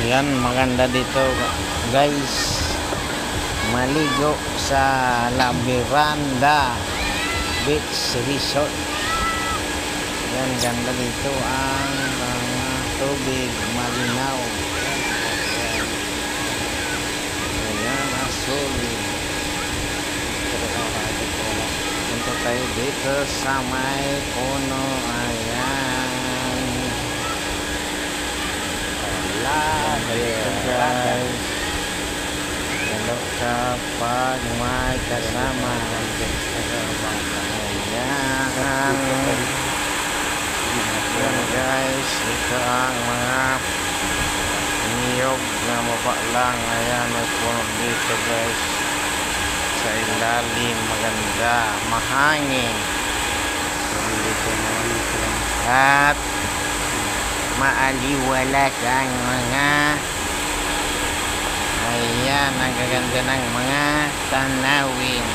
Yan, maganda dito guys. Maligo sa La Miranda Beach Resort. Yan, ganda dito ang mga tubig, malinaw. Ayan, asul. Punta tayo dito sa may puno. Ayan. Dito guys. Hello kapag may kasama. Ayan. Ayan guys, ito ang mga niyog na maba lang. Ayan, may puno dito guys. Sa ilalim, maganda, mahangin. At maaliwalas ang mga ayan, ang gaganda ng mga tanawin.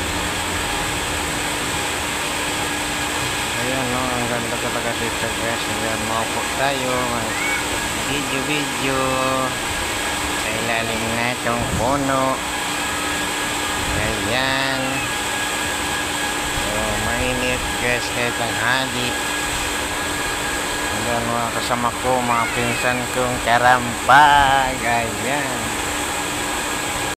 Ayan, no, ang ganda talaga dito guys. Ayan, maupo tayo, video sa ilalim na itong puno. Ayan, so mainit guys kahit ang hali. Ayan, mga kasama ko, mga pinsan kong karampag. Ayan.